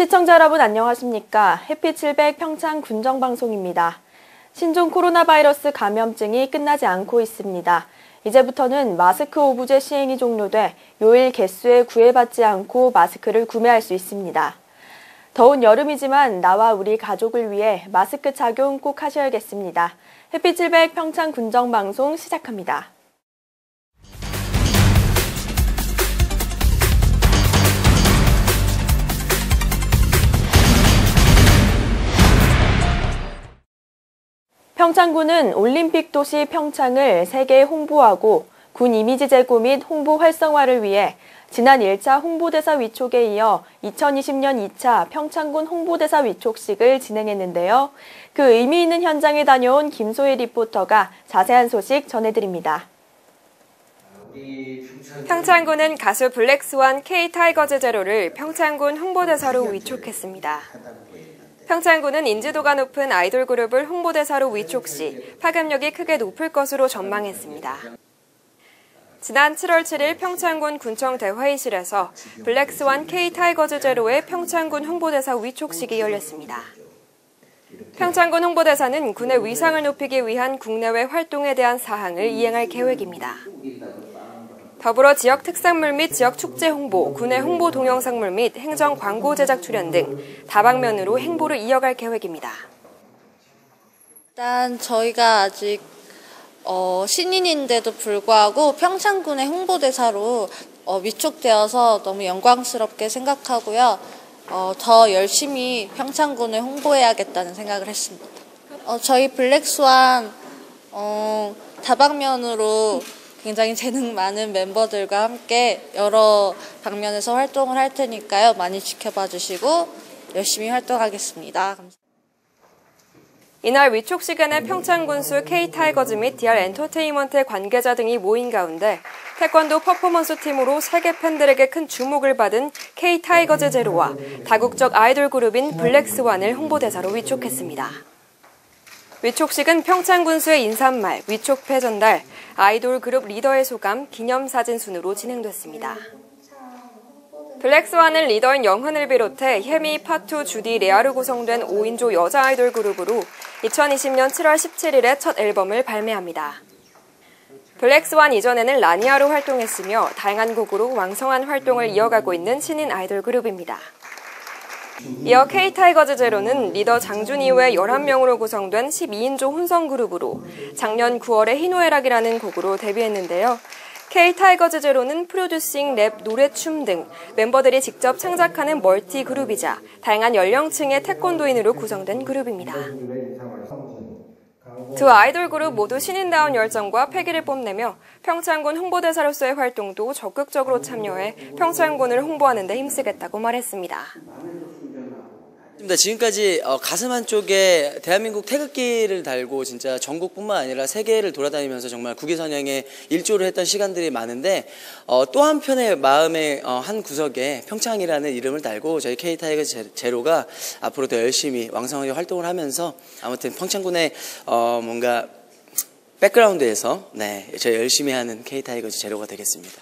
시청자 여러분 안녕하십니까? 해피700 평창 군정방송입니다. 신종 코로나 바이러스 감염증이 끝나지 않고 있습니다. 이제부터는 마스크 오부제 시행이 종료돼 요일 개수에 구애받지 않고 마스크를 구매할 수 있습니다. 더운 여름이지만 나와 우리 가족을 위해 마스크 착용 꼭 하셔야겠습니다. 해피700 평창 군정방송 시작합니다. 평창군은 올림픽 도시 평창을 세계에 홍보하고 군 이미지 제고 및 홍보 활성화를 위해 지난 1차 홍보대사 위촉에 이어 2020년 2차 평창군 홍보대사 위촉식을 진행했는데요. 그 의미 있는 현장에 다녀온 김소희 리포터가 자세한 소식 전해드립니다. 평창군은 가수 블랙스완 K-타이거즈 제로를 평창군 홍보대사로 위촉했습니다. 평창군은 인지도가 높은 아이돌 그룹을 홍보대사로 위촉 시 파급력이 크게 높을 것으로 전망했습니다. 지난 7월 7일 평창군 군청 대회의실에서 블랙스완 K-타이거즈 제로의 평창군 홍보대사 위촉식이 열렸습니다. 평창군 홍보대사는 군의 위상을 높이기 위한 국내외 활동에 대한 사항을 이행할 계획입니다. 더불어 지역 특산물 및 지역 축제 홍보, 군의 홍보 동영상물 및 행정 광고 제작 출연 등 다방면으로 행보를 이어갈 계획입니다. 일단 저희가 아직 신인인데도 불구하고 평창군의 홍보대사로 위촉되어서 너무 영광스럽게 생각하고요. 더 열심히 평창군을 홍보해야겠다는 생각을 했습니다. 저희 블랙스완 다방면으로 굉장히 재능 많은 멤버들과 함께 여러 방면에서 활동을 할 테니까요. 많이 지켜봐 주시고 열심히 활동하겠습니다. 감사합니다. 이날 위촉식에는 평창군수 K-타이거즈 및 DR 엔터테인먼트 관계자 등이 모인 가운데 태권도 퍼포먼스 팀으로 세계 팬들에게 큰 주목을 받은 K-타이거즈 제로와 다국적 아이돌 그룹인 블랙스완을 홍보대사로 위촉했습니다. 위촉식은 평창군수의 인사말, 위촉패 전달, 아이돌 그룹 리더의 소감, 기념사진 순으로 진행됐습니다. 블랙스완은 리더인 영훈을 비롯해 혜미, 파투, 주디, 레아로 구성된 5인조 여자 아이돌 그룹으로 2020년 7월 17일에 첫 앨범을 발매합니다. 블랙스완 이전에는 라니아로 활동했으며 다양한 곡으로 왕성한 활동을 이어가고 있는 신인 아이돌 그룹입니다. 이어 K-타이거즈 제로는 리더 장준 이외 11명으로 구성된 12인조 혼성 그룹으로 작년 9월에 희노애락이라는 곡으로 데뷔했는데요. K-타이거즈 제로는 프로듀싱, 랩, 노래, 춤 등 멤버들이 직접 창작하는 멀티 그룹이자 다양한 연령층의 태권도인으로 구성된 그룹입니다. 두 아이돌 그룹 모두 신인다운 열정과 패기를 뽐내며 평창군 홍보대사로서의 활동도 적극적으로 참여해 평창군을 홍보하는 데 힘쓰겠다고 말했습니다. 지금까지 가슴 한쪽에 대한민국 태극기를 달고 진짜 전국뿐만 아니라 세계를 돌아다니면서 정말 국위선양에 일조를 했던 시간들이 많은데 또 한편의 마음의 한 구석에 평창이라는 이름을 달고 저희 K-타이거즈 제로가 앞으로 더 열심히 왕성하게 활동을 하면서 아무튼 평창군의 뭔가 백그라운드에서 저희 열심히 하는 K-타이거즈 제로가 되겠습니다.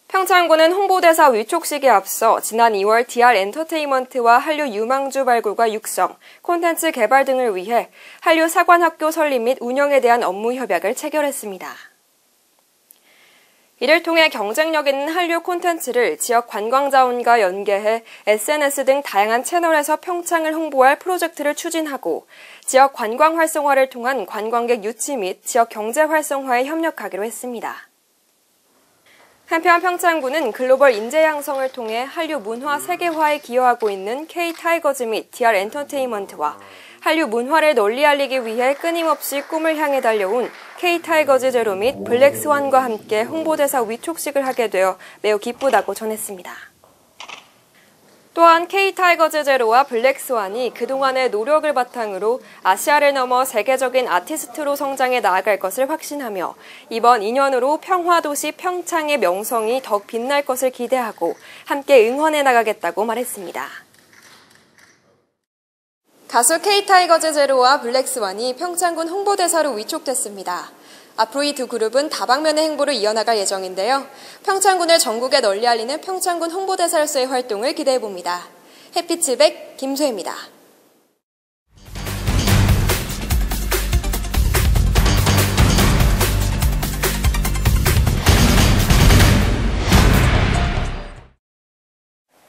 평창군은 홍보대사 위촉식에 앞서 지난 2월 DR 엔터테인먼트와 한류 유망주 발굴과 육성, 콘텐츠 개발 등을 위해 한류 사관학교 설립 및 운영에 대한 업무 협약을 체결했습니다. 이를 통해 경쟁력 있는 한류 콘텐츠를 지역 관광자원과 연계해 SNS 등 다양한 채널에서 평창을 홍보할 프로젝트를 추진하고 지역 관광 활성화를 통한 관광객 유치 및 지역 경제 활성화에 협력하기로 했습니다. 한편 평창군은 글로벌 인재 양성을 통해 한류 문화 세계화에 기여하고 있는 K-타이거즈 및 DR 엔터테인먼트와 한류 문화를 널리 알리기 위해 끊임없이 꿈을 향해 달려온 K-타이거즈 제로 및 블랙스완과 함께 홍보대사 위촉식을 하게 되어 매우 기쁘다고 전했습니다. 또한 K-타이거즈 제로와 블랙스완이 그동안의 노력을 바탕으로 아시아를 넘어 세계적인 아티스트로 성장해 나아갈 것을 확신하며 이번 2년으로 평화도시 평창의 명성이 더욱 빛날 것을 기대하고 함께 응원해 나가겠다고 말했습니다. 가수 K-타이거즈 제로와 블랙스완이 평창군 홍보대사로 위촉됐습니다. 앞으로 이 두 그룹은 다방면의 행보를 이어나갈 예정인데요. 평창군을 전국에 널리 알리는 평창군 홍보대사로서의 활동을 기대해봅니다. 햇빛700 김소희입니다.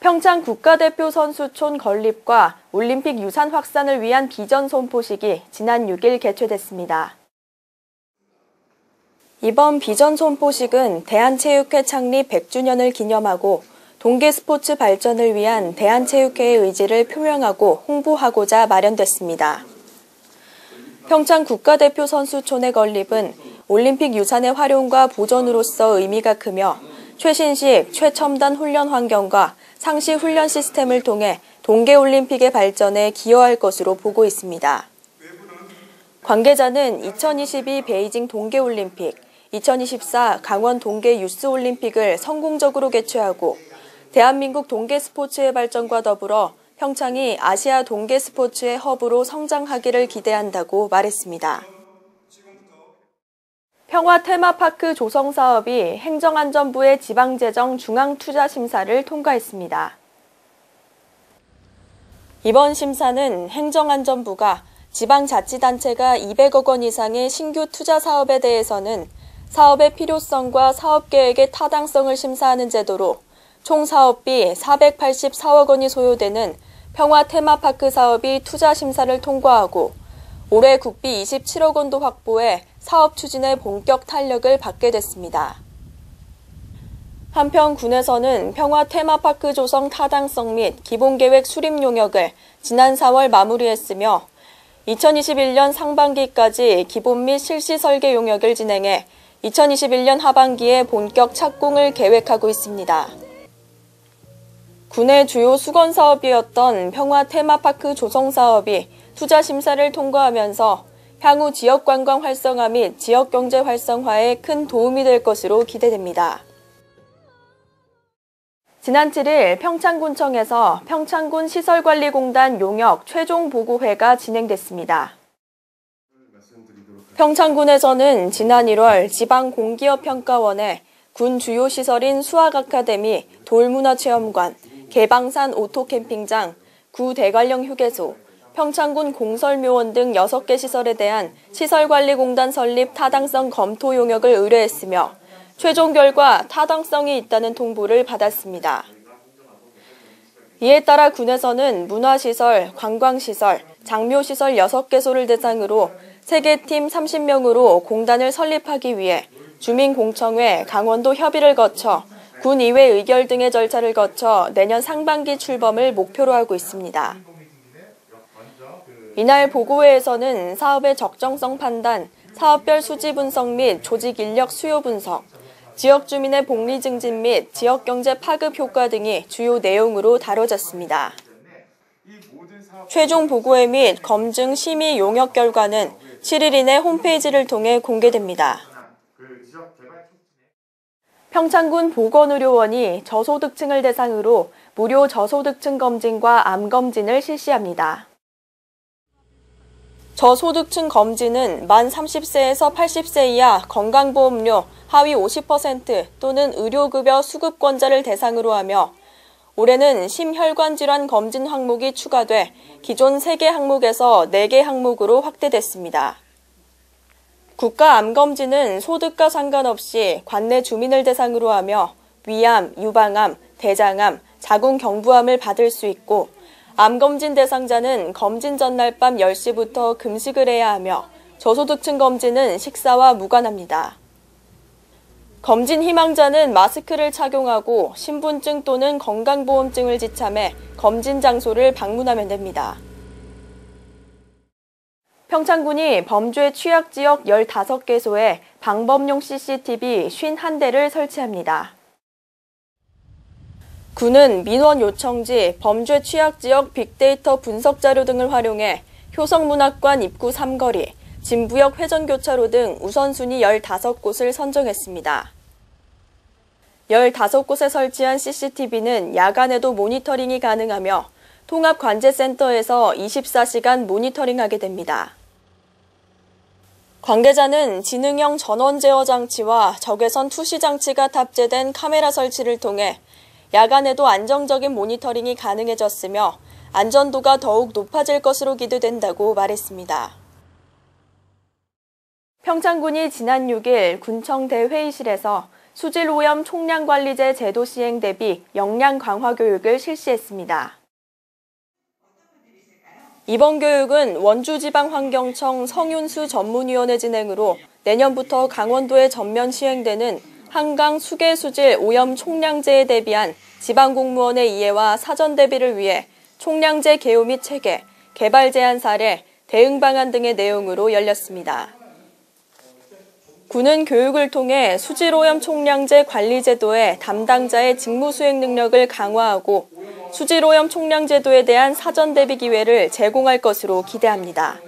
평창 국가대표 선수촌 건립과 올림픽 유산 확산을 위한 비전 선포식이 지난 6일 개최됐습니다. 이번 비전 선포식은 대한체육회 창립 100주년을 기념하고 동계 스포츠 발전을 위한 대한체육회의 의지를 표명하고 홍보하고자 마련됐습니다. 평창 국가대표 선수촌의 건립은 올림픽 유산의 활용과 보존으로서 의미가 크며 최신식, 최첨단 훈련 환경과 상시 훈련 시스템을 통해 동계올림픽의 발전에 기여할 것으로 보고 있습니다. 관계자는 2022 베이징 동계올림픽, 2024 강원 동계 유스올림픽을 성공적으로 개최하고 대한민국 동계 스포츠의 발전과 더불어 평창이 아시아 동계 스포츠의 허브로 성장하기를 기대한다고 말했습니다. 평화 테마파크 조성 사업이 행정안전부의 지방재정 중앙투자심사를 통과했습니다. 이번 심사는 행정안전부가 지방자치단체가 200억 원 이상의 신규 투자 사업에 대해서는 사업의 필요성과 사업계획의 타당성을 심사하는 제도로 총 사업비 484억 원이 소요되는 평화 테마파크 사업이 투자 심사를 통과하고 올해 국비 27억 원도 확보해 사업 추진에 본격 탄력을 받게 됐습니다. 한편 군에서는 평화 테마파크 조성 타당성 및 기본계획 수립 용역을 지난 4월 마무리했으며 2021년 상반기까지 기본 및 실시 설계 용역을 진행해 2021년 하반기에 본격 착공을 계획하고 있습니다. 군의 주요 수건 사업이었던 평화 테마파크 조성 사업이 투자 심사를 통과하면서 향후 지역 관광 활성화 및 지역 경제 활성화에 큰 도움이 될 것으로 기대됩니다. 지난 7일 평창군청에서 평창군 시설관리공단 용역 최종 보고회가 진행됐습니다. 평창군에서는 지난 1월 지방공기업평가원에 군 주요 시설인 수학아카데미, 돌문화체험관, 개방산 오토캠핑장, 구 대관령 휴게소, 평창군 공설묘원 등 6개 시설에 대한 시설관리공단 설립 타당성 검토 용역을 의뢰했으며 최종 결과 타당성이 있다는 통보를 받았습니다. 이에 따라 군에서는 문화시설, 관광시설, 장묘시설 6개소를 대상으로 3개 팀 30명으로 공단을 설립하기 위해 주민공청회, 강원도 협의를 거쳐 군의회 의결 등의 절차를 거쳐 내년 상반기 출범을 목표로 하고 있습니다. 이날 보고회에서는 사업의 적정성 판단, 사업별 수지 분석 및 조직 인력 수요 분석, 지역 주민의 복리 증진 및 지역 경제 파급 효과 등이 주요 내용으로 다뤄졌습니다. 최종 보고회 및 검증 심의 용역 결과는 7일 이내 홈페이지를 통해 공개됩니다. 평창군 보건의료원이 저소득층을 대상으로 무료 저소득층 검진과 암 검진을 실시합니다. 저소득층 검진은 만 30세에서 80세 이하 건강보험료 하위 50% 또는 의료급여 수급권자를 대상으로 하며 올해는 심혈관질환 검진 항목이 추가돼 기존 3개 항목에서 4개 항목으로 확대됐습니다. 국가암검진은 소득과 상관없이 관내 주민을 대상으로 하며 위암, 유방암, 대장암, 자궁경부암을 받을 수 있고 암검진 대상자는 검진 전날 밤 10시부터 금식을 해야 하며 저소득층 검진은 식사와 무관합니다. 검진 희망자는 마스크를 착용하고 신분증 또는 건강보험증을 지참해 검진 장소를 방문하면 됩니다. 평창군이 범죄 취약지역 15개소에 방범용 CCTV 51대를 설치합니다. 군은 민원 요청지, 범죄 취약지역 빅데이터 분석 자료 등을 활용해 효성문학관 입구 3거리, 진부역 회전교차로 등 우선순위 15곳을 선정했습니다. 15곳에 설치한 CCTV는 야간에도 모니터링이 가능하며 통합관제센터에서 24시간 모니터링하게 됩니다. 관계자는 지능형 전원 제어 장치와 적외선 투시 장치가 탑재된 카메라 설치를 통해 야간에도 안정적인 모니터링이 가능해졌으며 안전도가 더욱 높아질 것으로 기대된다고 말했습니다. 평창군이 지난 6일 군청대 회의실에서 수질오염 총량관리제 제도 시행 대비 역량 강화 교육을 실시했습니다. 이번 교육은 원주지방환경청 성윤수 전문위원회 진행으로 내년부터 강원도에 전면 시행되는 한강 수계수질 오염 총량제에 대비한 지방공무원의 이해와 사전 대비를 위해 총량제 개요 및 체계, 개발 제한 사례, 대응 방안 등의 내용으로 열렸습니다. 군은 교육을 통해 수질오염 총량제 관리제도의 담당자의 직무 수행 능력을 강화하고 수질오염 총량제도에 대한 사전 대비 기회를 제공할 것으로 기대합니다.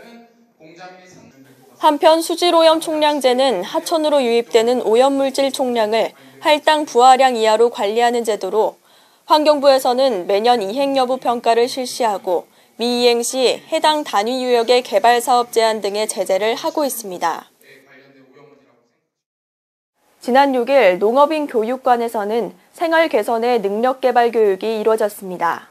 한편 수질오염 총량제는 하천으로 유입되는 오염물질 총량을 할당 부하량 이하로 관리하는 제도로 환경부에서는 매년 이행 여부 평가를 실시하고 미이행 시 해당 단위 유역의 개발 사업 제한 등의 제재를 하고 있습니다. 지난 6일 농업인 교육관에서는 생활 개선의 능력 개발 교육이 이루어졌습니다.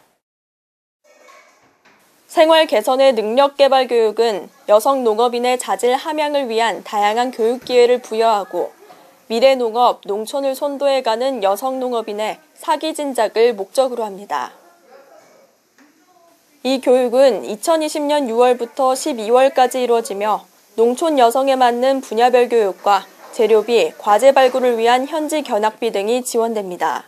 생활 개선의 능력 개발 교육은 여성 농업인의 자질 함양을 위한 다양한 교육 기회를 부여하고 미래 농업, 농촌을 선도해가는 여성 농업인의 사기 진작을 목적으로 합니다. 이 교육은 2020년 6월부터 12월까지 이루어지며 농촌 여성에 맞는 분야별 교육과 재료비, 과제 발굴을 위한 현지 견학비 등이 지원됩니다.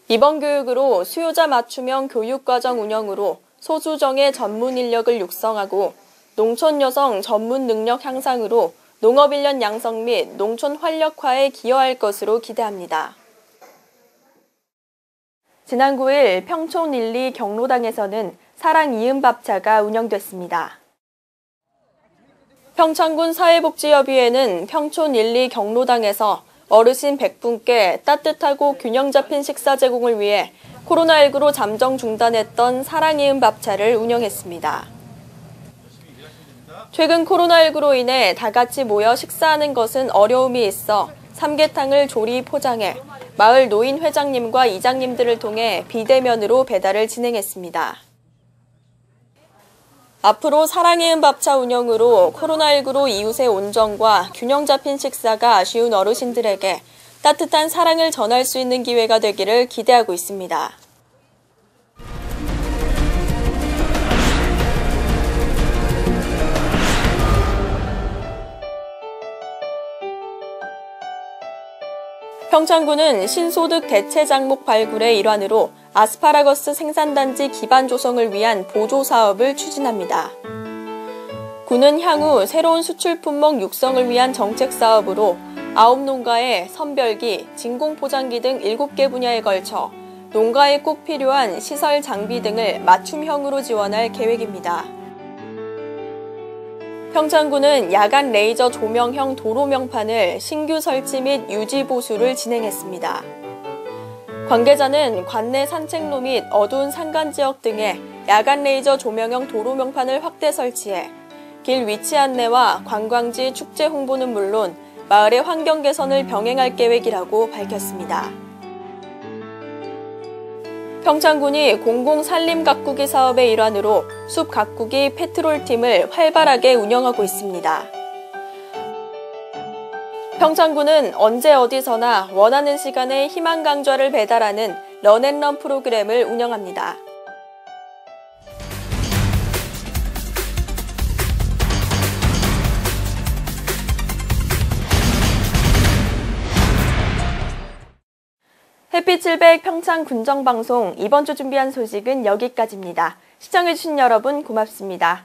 이번 교육으로 수요자 맞춤형 교육과정 운영으로 소수정예 전문 인력을 육성하고 농촌 여성 전문 능력 향상으로 농업 인력 양성 및 농촌 활력화에 기여할 것으로 기대합니다. 지난 9일 평촌 1, 2 경로당에서는 사랑 이음밥차가 운영됐습니다. 평창군 사회복지협의회는 평촌 1, 2 경로당에서 어르신 100분께 따뜻하고 균형 잡힌 식사 제공을 위해 코로나19로 잠정 중단했던 사랑이음 밥차를 운영했습니다. 최근 코로나19로 인해 다 같이 모여 식사하는 것은 어려움이 있어 삼계탕을 조리 포장해 마을 노인 회장님과 이장님들을 통해 비대면으로 배달을 진행했습니다. 앞으로 사랑이음 밥차 운영으로 코로나19로 이웃의 온정과 균형 잡힌 식사가 아쉬운 어르신들에게 따뜻한 사랑을 전할 수 있는 기회가 되기를 기대하고 있습니다. 평창군은 신소득 대체 장목 발굴의 일환으로 아스파라거스 생산단지 기반 조성을 위한 보조 사업을 추진합니다. 군은 향후 새로운 수출 품목 육성을 위한 정책 사업으로 9농가에 선별기, 진공포장기 등 7개 분야에 걸쳐 농가에 꼭 필요한 시설 장비 등을 맞춤형으로 지원할 계획입니다. 평창군은 야간 레이저 조명형 도로 명판을 신규 설치 및 유지 보수를 진행했습니다. 관계자는 관내 산책로 및 어두운 산간 지역 등에 야간 레이저 조명형 도로 명판을 확대 설치해 길 위치 안내와 관광지 축제 홍보는 물론 마을의 환경 개선을 병행할 계획이라고 밝혔습니다. 평창군이 공공산림 가꾸기 사업의 일환으로 숲 가꾸기 패트롤팀을 활발하게 운영하고 있습니다. 평창군은 언제 어디서나 원하는 시간에 희망 강좌를 배달하는 런앤런 프로그램을 운영합니다. 햇빛700 평창 군정방송 이번 주 준비한 소식은 여기까지입니다. 시청해주신 여러분 고맙습니다.